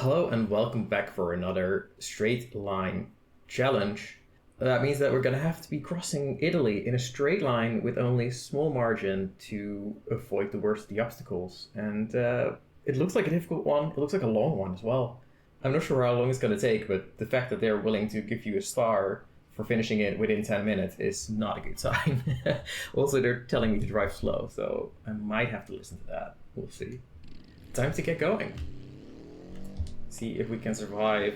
Hello and welcome back for another straight line challenge. That means that we're gonna have to be crossing Italy in a straight line with only a small margin to avoid the worst of the obstacles. And it looks like a difficult one. It looks like a long one as well. I'm not sure how long it's gonna take, but the fact that they're willing to give you a star for finishing it within 10 minutes is not a good sign. Also, they're telling me to drive slow, so I might have to listen to that. We'll see. Time to get going. See if we can survive.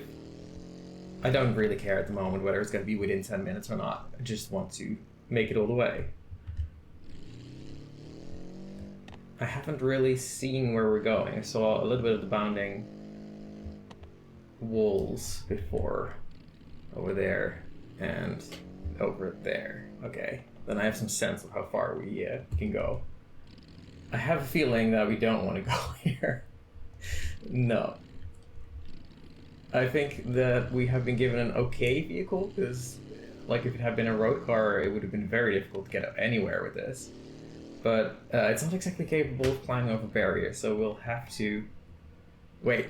I don't really care at the moment whether it's going to be within 10 minutes or not. I just want to make it all the way. I haven't really seen where we're going. I saw a little bit of the bounding walls before. Over there and over there. Okay, then I have some sense of how far we can go. I have a feeling that we don't want to go here. No. I think that we have been given an okay vehicle, because like if it had been a road car, it would have been very difficult to get anywhere with this. But it's not exactly capable of climbing over barriers, so we'll have to... Wait,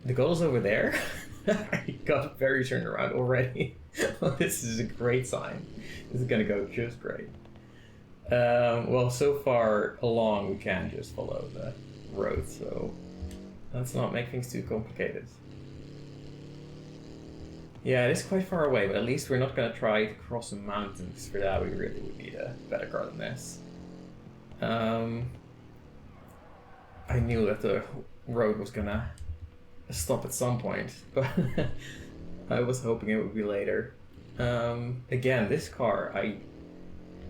the goal's over there? I got very turned around already. This is a great sign. This is gonna go just great. Well, so far along we can just follow the road, so let's not make things too complicated. Yeah, it is quite far away, but at least we're not going to try to cross a mountain, because for that we really would need a better car than this. I knew that the road was going to stop at some point, but I was hoping it would be later. Again, this car, I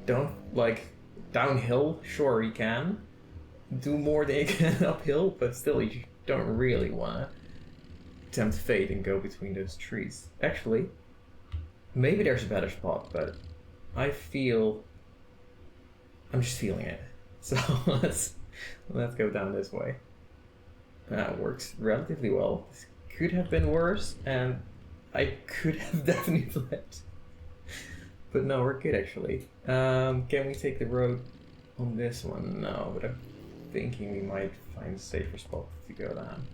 don't like downhill. Sure, you can do more than you can uphill, but still, you don't really want to tempt fate and go between those trees. Actually, maybe there's a better spot, but I'm just feeling it. So let's go down this way. That works relatively well. This could have been worse, and I could have definitely flipped. But no, we're good actually. Can we take the road on this one? No, but I'm thinking we might find a safer spot to go down.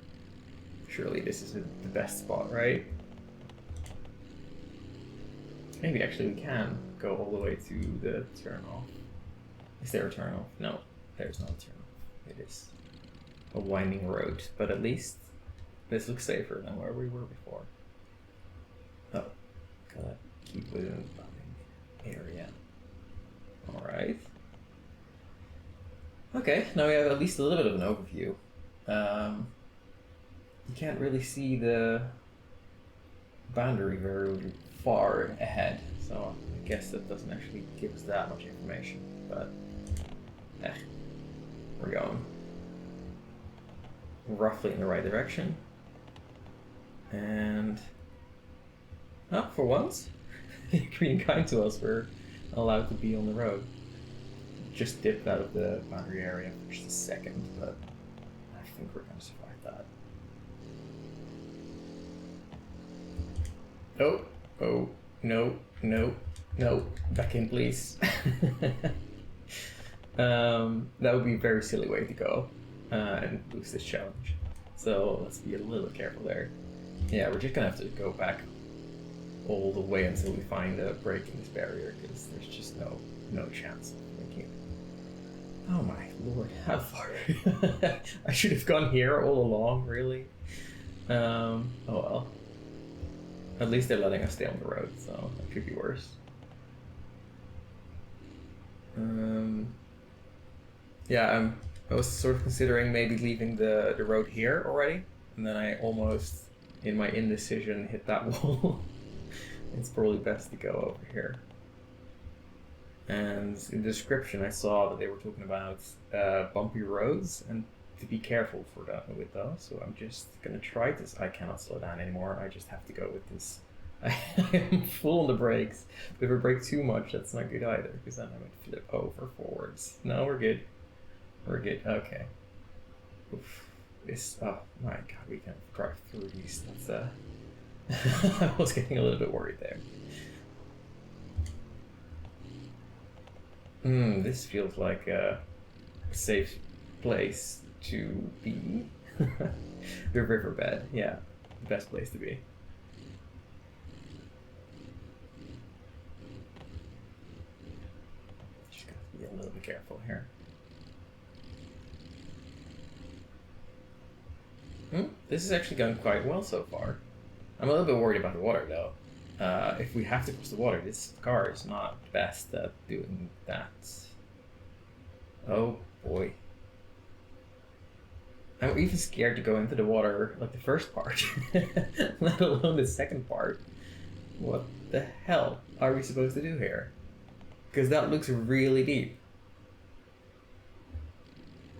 Surely this is the best spot, right? Maybe actually we can go all the way to the turn-off. Is there a turn-off? No, there's no turn-off. It is a winding road, but at least this looks safer than where we were before. Oh, gotta keep within the bounding area. Alright. Okay, now we have at least a little bit of an overview. You can't really see the boundary very far ahead, so I guess that doesn't actually give us that much information, but we're going roughly in the right direction. And for once, being kind to us, we're allowed to be on the road. Just dipped out of the boundary area for just a second, but I think we're going to survive that. Oh, no, back in please. That would be a very silly way to go and lose this challenge. So let's be a little careful there. Yeah, we're just gonna have to go back all the way until we find a break in this barrier, because there's just no chance of making it. Oh my lord, how far? I should have gone here all along, really. Oh well. At least they're letting us stay on the road, so that could be worse. Yeah, I was sort of considering maybe leaving the road here already, and then I almost, in my indecision, hit that wall. It's probably best to go over here. And in the description I saw that they were talking about bumpy roads, and to be careful for that with those, so I'm just gonna try this. I cannot slow down anymore. I just have to go with this. I am full on the brakes. But if I brake too much, that's not good either, because then I would flip over forwards. No, we're good. We're good. Okay. Oof. Oh my god, we can drive through these. That's I was getting a little bit worried there. This feels like a safe place to be. The riverbed, yeah. The best place to be. Just gotta be a little bit careful here. This is actually going quite well so far. I'm a little bit worried about the water though. If we have to cross the water, this car is not best at doing that. Oh boy. I'm even scared to go into the water like the first part, let alone the second part. What the hell are we supposed to do here? Because that looks really deep.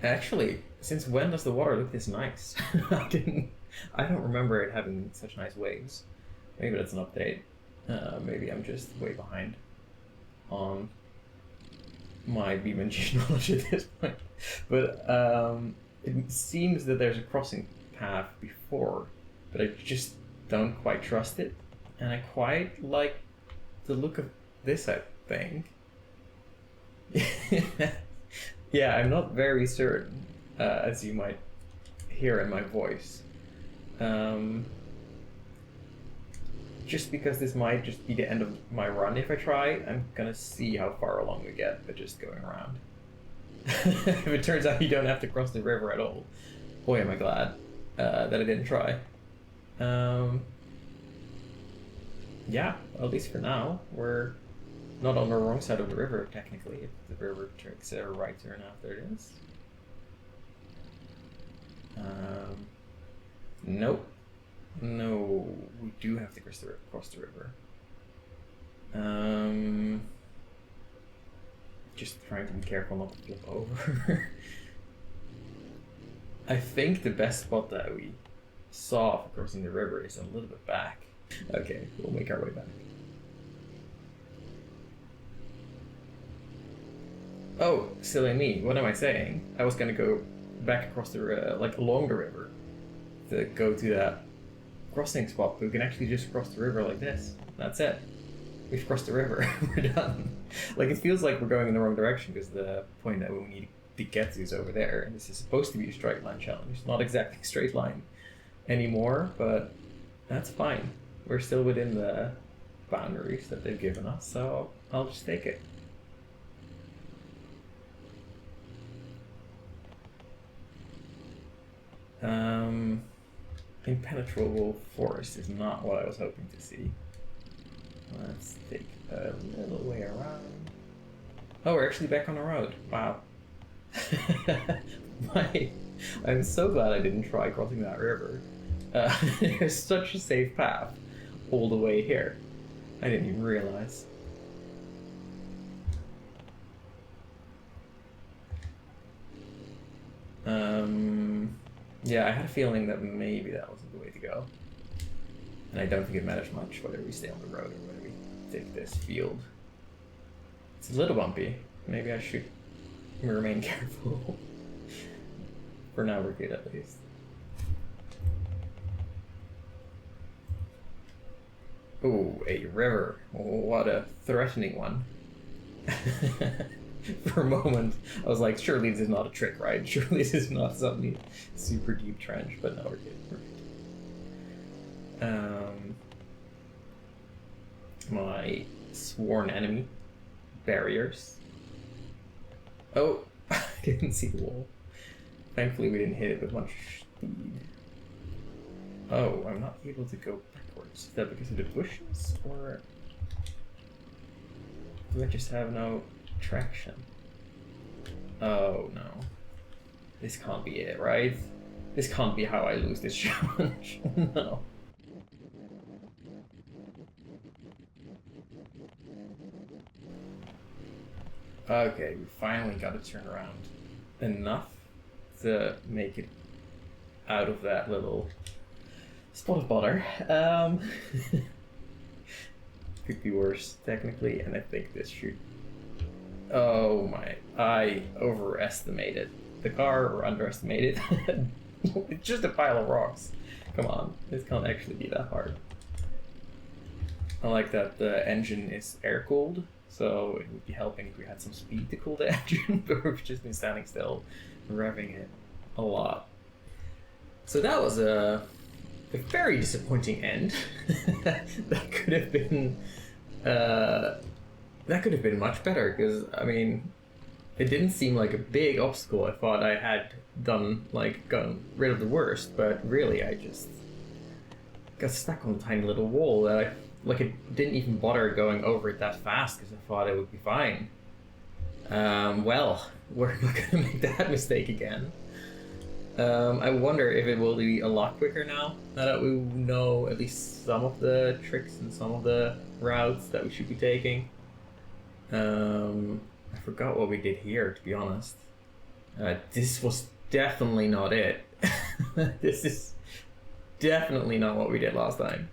Actually, since when does the water look this nice? I don't remember it having such nice waves. Maybe that's an update. Maybe I'm just way behind on my BeamNG knowledge at this point. But it seems that there's a crossing path before, but I just don't quite trust it. And I quite like the look of this, I think. Yeah, I'm not very certain, as you might hear in my voice. Just because this might just be the end of my run if I try, I'm gonna see how far along we get by just going around. If it turns out you don't have to cross the river at all, boy am I glad that I didn't try. Yeah, at least for now, we're not on the wrong side of the river, technically, if the river takes a right turn after it is. Nope. No, we do have to cross the river. Just trying to be careful not to flip over. I think the best spot that we saw for crossing the river is a little bit back. Okay, we'll make our way back. Oh, silly me, what am I saying? I was gonna go back across the, like along the river to go to that crossing spot, but we can actually just cross the river like this. That's it. We've crossed the river. We're done. Like, it feels like we're going in the wrong direction because the point that we need to get to is over there. And this is supposed to be a straight line challenge. It's not exactly a straight line anymore, but that's fine. We're still within the boundaries that they've given us, so I'll just take it. Impenetrable forest is not what I was hoping to see. Let's take a little way around. Oh, we're actually back on the road. Wow. I'm so glad I didn't try crossing that river. There's such a safe path all the way here. I didn't even realize. Yeah, I had a feeling that maybe that wasn't the way to go. And I don't think it matters much whether we stay on the road or whether we take this field. It's a little bumpy. Maybe I should remain careful. For now, we're good at least. Ooh, a river. What a threatening one. For a moment, I was like, surely this is not a trick, right? Surely this is not some super deep trench, but no, we're good. We're good. My sworn enemy, barriers. Oh, I didn't see the wall. Thankfully, we didn't hit it with much speed. Oh, I'm not able to go backwards. Is that because of the bushes, or do I just have no traction? Oh no. This can't be it, right? This can't be how I lose this challenge. No. Okay, we finally got to turn around enough to make it out of that little spot of bother. Could be worse, technically, and I think this should... Oh my, I overestimated the car, or underestimated. It's just a pile of rocks. Come on, this can't actually be that hard. I like that the engine is air-cooled, so it would be helping if we had some speed to cool the engine, but we've just been standing still, revving it a lot. So that was a very disappointing end. That could have been much better, because I mean, it didn't seem like a big obstacle. I thought I had gotten rid of the worst, but really I just got stuck on a tiny little wall that it didn't even bother going over it that fast because I thought it would be fine. Well, we're not gonna make that mistake again. I wonder if it will be a lot quicker now that we know at least some of the tricks and some of the routes that we should be taking. I forgot what we did here, to be honest. This was definitely not it. This is definitely not what we did last time.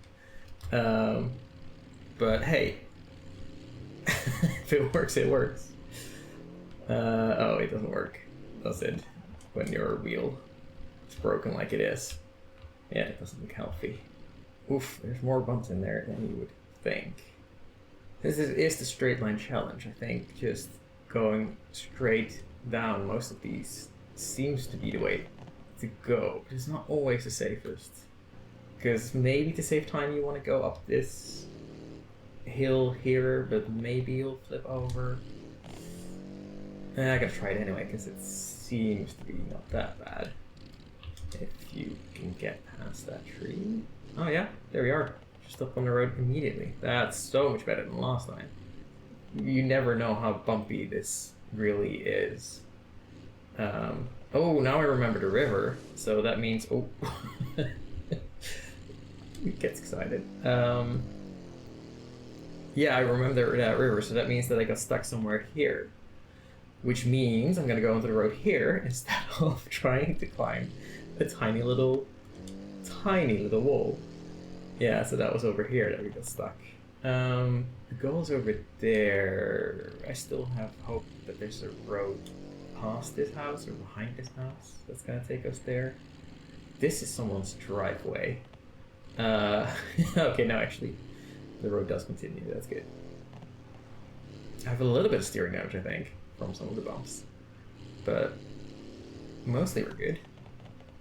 But hey, if it works, it works. Oh, it doesn't work, does it? When your wheel is broken like it is. Yeah, it doesn't look healthy. Oof, there's more bumps in there than you would think. This is the straight line challenge, I think. Just going straight down most of these seems to be the way to go. But it's not always the safest. Because maybe to save time you want to go up this hill here, but maybe you'll flip over. I gotta try it anyway, because it seems to be not that bad. If you can get past that tree. Oh yeah, there we are. Just up on the road immediately. That's so much better than last time. You never know how bumpy this really is. Oh, now I remember the river, so that means... Oh. It gets excited. Yeah, I remember that river, so that means that I got stuck somewhere here. Which means I'm gonna go onto the road here instead of trying to climb a tiny little wall. Yeah, so that was over here that we got stuck. The goal's over there. I still have hope that there's a road past this house or behind this house that's gonna take us there. This is someone's driveway. Okay, no, actually, the road does continue. That's good. I have a little bit of steering damage, I think, from some of the bumps, but mostly we're good.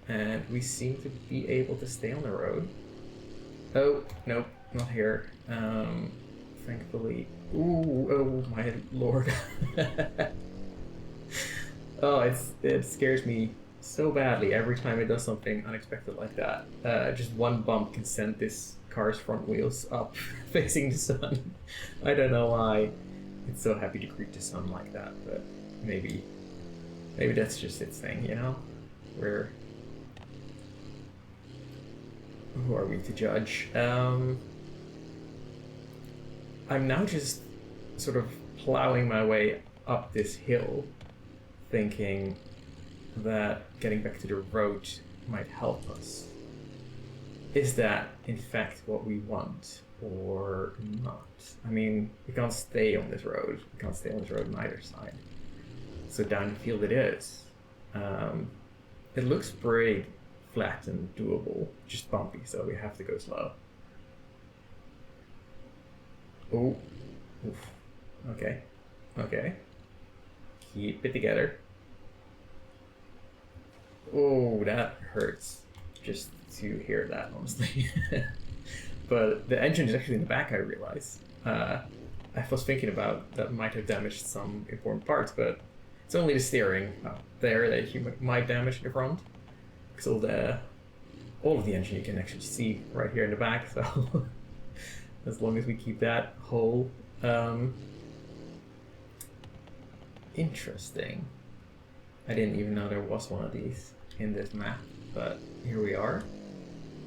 And we seem to be able to stay on the road. Oh, nope, not here. Thankfully. Ooh, oh my lord. Oh, it scares me so badly every time it does something unexpected like that. Just one bump can send this car's front wheels up facing the sun. I don't know why it's so happy to greet the sun like that, but maybe that's just its thing, you know? Who are we to judge? I'm now just sort of plowing my way up this hill, thinking that getting back to the road might help us. Is that in fact what we want or not? I mean, we can't stay on this road. We can't stay on this road on either side. So down the field it is. It looks pretty flat and doable, just bumpy, so we have to go slow. Oh, oof. Okay. Keep it together. Oh, that hurts just to hear that, honestly. But the engine is actually in the back, I realize. I was thinking about that might have damaged some important parts, but it's only the steering up there that you might damage in the front. Because all of the engine you can actually see right here in the back, so as long as we keep that whole. Interesting. I didn't even know there was one of these in this map, but here we are.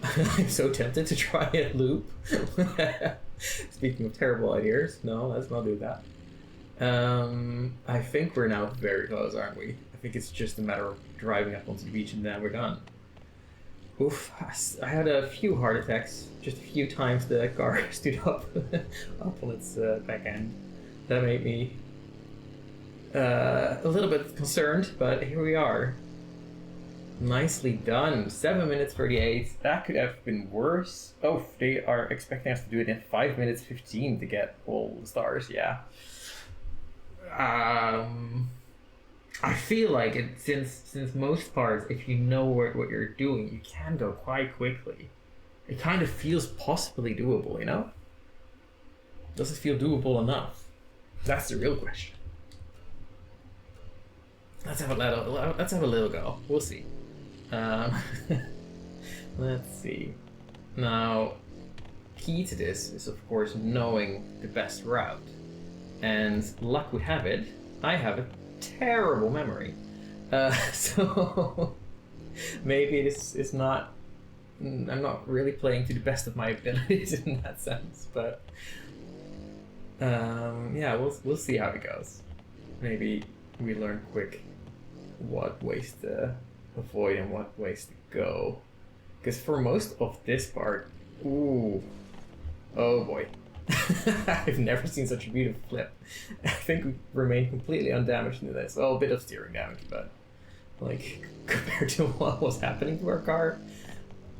I'm so tempted to try a loop. Speaking of terrible ideas, no, let's not do that. I think we're now very close, aren't we? I think it's just a matter of driving up onto the beach and then we're done. Oof, I had a few heart attacks, just a few times the car stood up on its back end. That made me a little bit concerned, but here we are. Nicely done. 7 minutes 38. That could have been worse. Oh, they are expecting us to do it in 5 minutes 15 to get all the stars. Yeah. I feel like it, since most parts, if you know what you're doing, you can go quite quickly. It kind of feels possibly doable, you know? Does it feel doable enough? That's the real question. Let's have a little go. We'll see. Um, let's see. Now, key to this is of course knowing the best route. And luck would have it, I have a terrible memory. So maybe this is not. I'm not really playing to the best of my abilities in that sense, but yeah, we'll see how it goes. Maybe we learn quick what ways to avoid and what ways to go. Because for most of this part, ooh, oh boy. I've never seen such a beautiful flip. I think we remained completely undamaged in this. Well, a bit of steering damage, but like compared to what was happening to our car,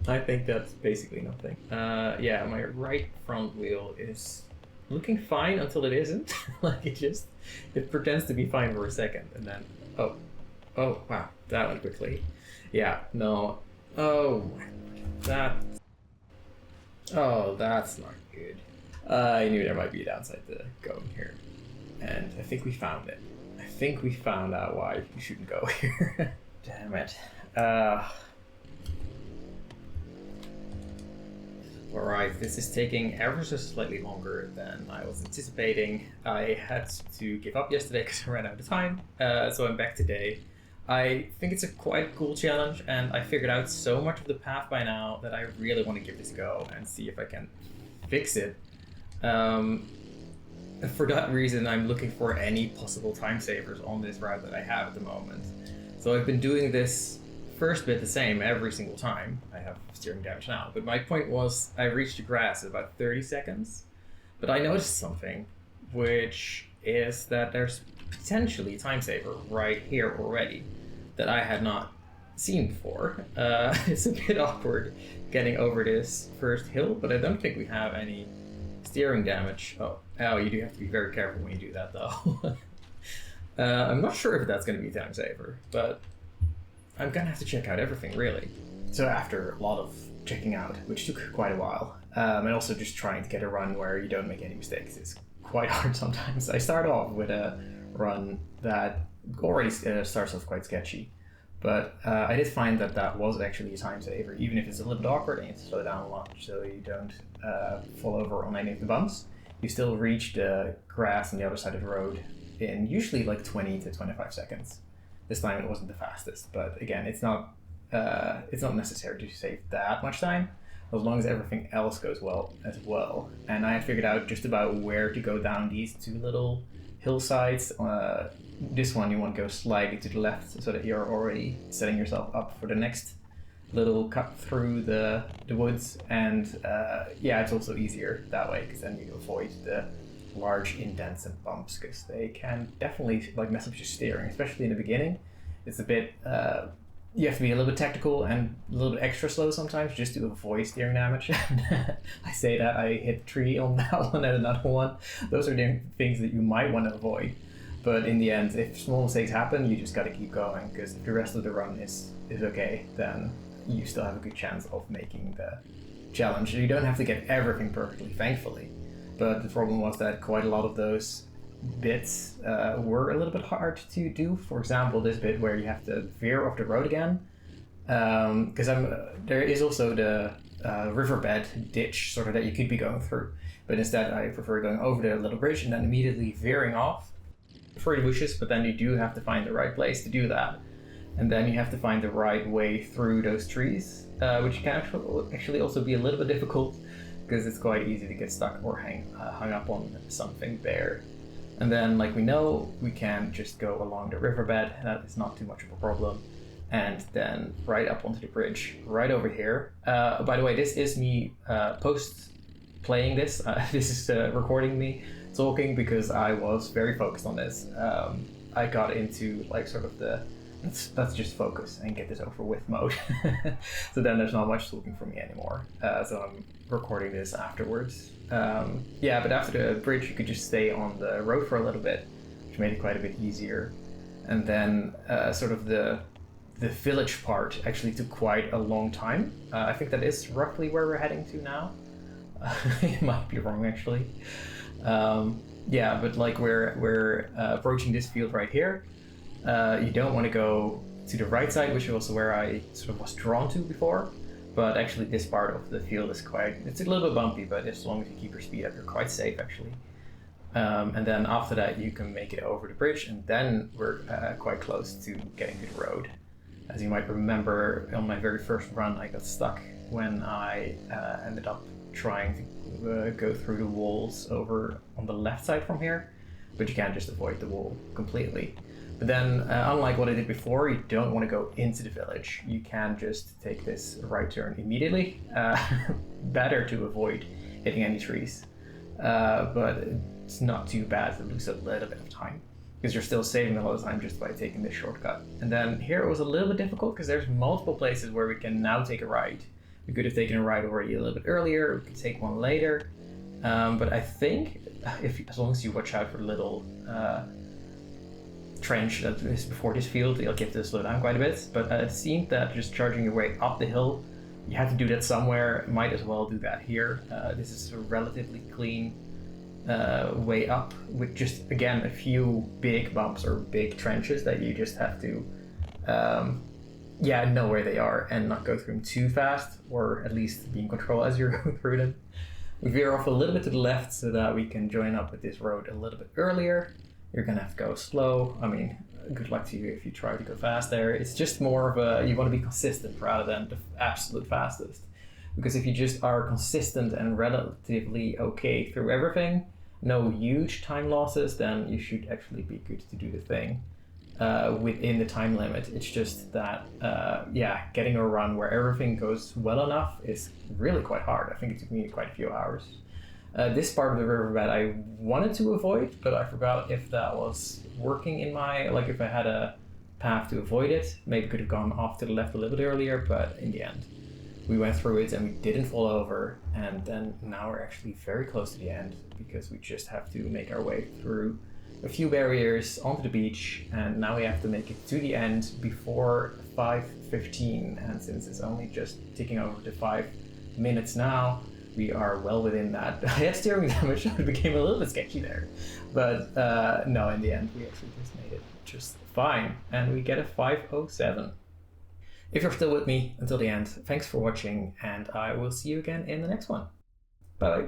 I think that's basically nothing. Yeah, my right front wheel is looking fine until it isn't. Like it pretends to be fine for a second, and then oh wow, that went quickly. Yeah, no, oh that's not good. I knew there might be a downside to going here, and I think we found it. I think we found out why you shouldn't go here. Damn it. Alright, this is taking ever so slightly longer than I was anticipating. I had to give up yesterday because I ran out of time, so I'm back today. I think it's a quite cool challenge, and I figured out so much of the path by now that I really want to give this a go and see if I can fix it. For that reason, I'm looking for any possible time savers on this route that I have at the moment. So I've been doing this first bit the same every single time. I have steering damage now, but my point was I reached the grass at about 30 seconds, but I noticed something, which is that there's potentially a time saver right here already that I had not seen before. It's a bit awkward getting over this first hill, but I don't think we have any steering damage. Oh, you do have to be very careful when you do that though. I'm not sure if that's going to be a time saver, but I'm gonna have to check out everything really. So after a lot of checking out, which took quite a while, and also just trying to get a run where you don't make any mistakes, it's quite hard sometimes. I start off with a run that already starts off quite sketchy, but I did find that that was actually a time saver, even if it's a little bit awkward and you have to slow down a lot so you don't fall over on any of the bumps. You still reach the grass on the other side of the road in usually like 20 to 25 seconds. This time it wasn't the fastest, but again, it's not necessary to save that much time as long as everything else goes well as well. And I had figured out just about where to go down these two little hillsides. This one you want to go slightly to the left so that you're already setting yourself up for the next little cut through the woods. And yeah, it's also easier that way because then you avoid the large indents and bumps because they can definitely like mess up your steering, especially in the beginning. It's a bit you have to be a little bit tactical and a little bit extra slow sometimes just to avoid steering damage. I say that I hit the tree on that one and another one. Those are the things that you might want to avoid, but in the end, if small mistakes happen, you just got to keep going because if the rest of the run is okay, then you still have a good chance of making the challenge. You don't have to get everything perfectly, thankfully. But the problem was that quite a lot of those bits were a little bit hard to do. For example, this bit where you have to veer off the road again, because there is also the riverbed ditch sort of that you could be going through. But instead, I prefer going over the little bridge and then immediately veering off for the bushes. But then you do have to find the right place to do that, and then you have to find the right way through those trees, which can actually also be a little bit difficult, because it's quite easy to get stuck or hung up on something there. And then, like we know, we can just go along the riverbed. That is not too much of a problem. And then right up onto the bridge, right over here. By the way, this is me post-playing this. This is recording me talking because I was very focused on this. I got into like sort of the let's just focus and get this over with mode. So then there's not much talking for me anymore. So I'm recording this afterwards. Yeah, but after the bridge, you could just stay on the road for a little bit, which made it quite a bit easier. And then sort of the village part actually took quite a long time. I think that is roughly where we're heading to now. It might be wrong actually. Yeah, but like we're approaching this field right here. You don't want to go to the right side, which is also where I sort of was drawn to before. But actually this part of the field is it's a little bit bumpy, but as long as you keep your speed up, you're quite safe actually. And then after that, you can make it over the bridge, and then we're quite close to getting to the road. As you might remember, on my very first run, I got stuck when I ended up trying to go through the walls over on the left side from here, but you can't just avoid the wall completely. But then, unlike what I did before, you don't want to go into the village. You can just take this right turn immediately. Better to avoid hitting any trees, but it's not too bad to lose a little bit of time, because you're still saving a lot of time just by taking this shortcut. And then here it was a little bit difficult because there's multiple places where we can now take a right. We could have taken a right already a little bit earlier, we could take one later. But I think as long as you watch out for the little trench that is before this field, you'll get to slow down quite a bit. But it seemed that just charging your way up the hill, you have to do that somewhere. Might as well do that here. This is a relatively clean way up with just, again, a few big bumps or big trenches that you just have to know where they are and not go through them too fast, or at least be in control as you're going through them. We veer off a little bit to the left so that we can join up with this road a little bit earlier. You're gonna have to go slow. I mean, good luck to you if you try to go fast there. It's just more of a, you want to be consistent rather than the absolute fastest. Because if you just are consistent and relatively okay through everything, no huge time losses, then you should actually be good to do the thing within the time limit. It's just that, getting a run where everything goes well enough is really quite hard. I think it took me quite a few hours. This part of the riverbed I wanted to avoid, but I forgot if that was working in my, like if I had a path to avoid it. Maybe could have gone off to the left a little bit earlier, but in the end, we went through it and we didn't fall over. And then now we're actually very close to the end because we just have to make our way through a few barriers onto the beach. And now we have to make it to the end before 5:15. And since it's only just ticking over to 5 minutes now, we are well within that. I had steering damage, so it became a little bit sketchy there. But no, in the end, we actually just made it just fine. And we get a 5:07. If you're still with me until the end, thanks for watching, and I will see you again in the next one. Bye.